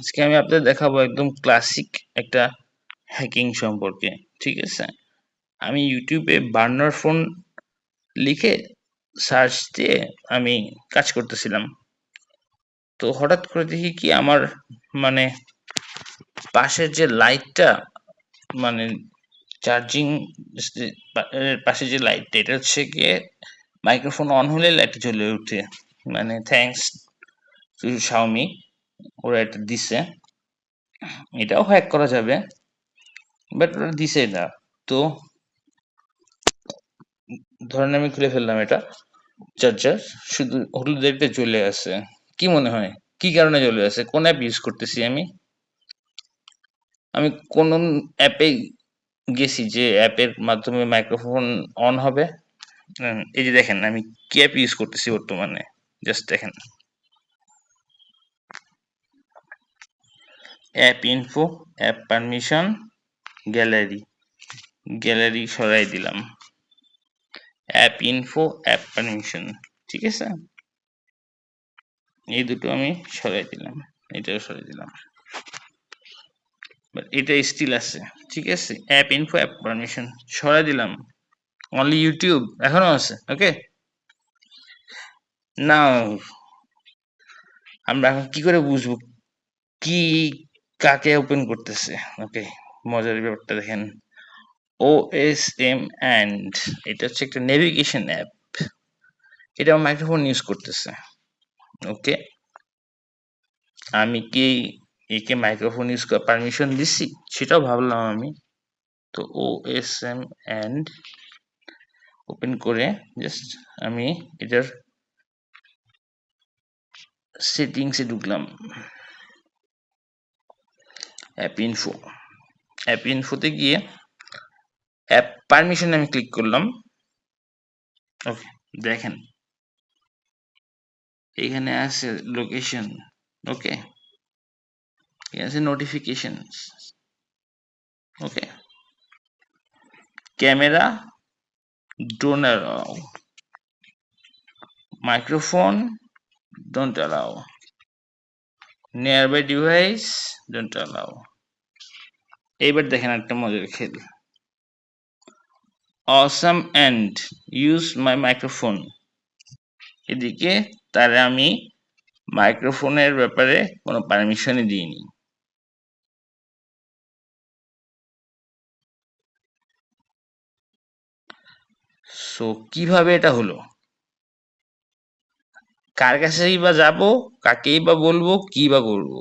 আজকে আমি আপনাদের দেখাবো একদম ক্লাসিক একটা হ্যাকিং সম্পর্কে। ঠিক আছে, আমি ইউটিউবে বার্নার ফোন লিখে সার্চ দিয়ে আমি কাজ করতেছিলাম। তো হঠাৎ করে দেখি কি আমার মানে পাশের যে লাইটটা, মানে চার্জিং পাশে যে লাইটটা, এটা হচ্ছে গিয়ে মাইক্রোফোন অন হলে লাইট জ্বলে উঠে। মানে থ্যাঙ্কস টু শাওমি, ওরা এটা দিছে। এটাও হ্যাক করা যাবে, বাট ওরা দিছে না। তো ধরেন আমি খুলে ফেললাম এটা, চার্জার শুধু হলুদ লাইটটা জ্বলে আছে। কি মনে হয় কি কারণে জ্বলে আছে? কোন অ্যাপ ইউজ করতেছি আমি? আমি কোন অ্যাপে গেছি যে অ্যাপের মাধ্যমে মাইক্রোফোন অন হবে? এই যে দেখেন আমি কি অ্যাপ ইউজ করতেছি বর্তমানে, জাস্ট দেখেন। App info, app permission, gallery. Gallery সরাই দিলাম, অ্যাপ ইনফো, অ্যাপ পারমিশন। ঠিক আছে, এই দুটো আমি সরাই দিলাম, এটাও সরাই দিলাম, এটা স্টিল আছে। ঠিক আছে, অ্যাপ ইনফো, অ্যাপ পারমিশন সরাই দিলাম। অনলি ইউটিউব এখনো আছে। ওকে, না আমরা এখন কি করে বুঝবো কি কাকে ওপেন করতেছে? ওকে, মজার ব্যাপারটা দেখেন। OSM অ্যান্ড এটা হচ্ছে একটা নেভিগেশন অ্যাপ, এটা আমার মাইক্রোফোন ইউজ করতেছে। ওকে, আমি কি একে মাইক্রোফোন ইউজ করার পারমিশন দিচ্ছি সেটাও ভাবলাম আমি। তো OSM অ্যান্ড ওপেন করে জাস্ট আমি এটার সেটিংসে ঢুকলাম, অ্যাপ ইনফো। অ্যাপ ইনফোতে গিয়ে অ্যাপ পারমিশন আমি ক্লিক করলাম। ওকে, দেখেন এখানে আছে লোকেশন। ওকে, এখানে আছে notification. Okay, camera don't allow, microphone don't allow, nearby device don't allow. এইবার দেখেন একটা মজার খেল, awesome and use my microphone. এদিকে তারে আমি মাইক্রোফোনের ব্যাপারে কোনো পারমিশনই দিইনি। সো কিভাবে এটা হলো? কার কাছেই বা যাবো, কাকেই বা বলবো, কি বা করবো?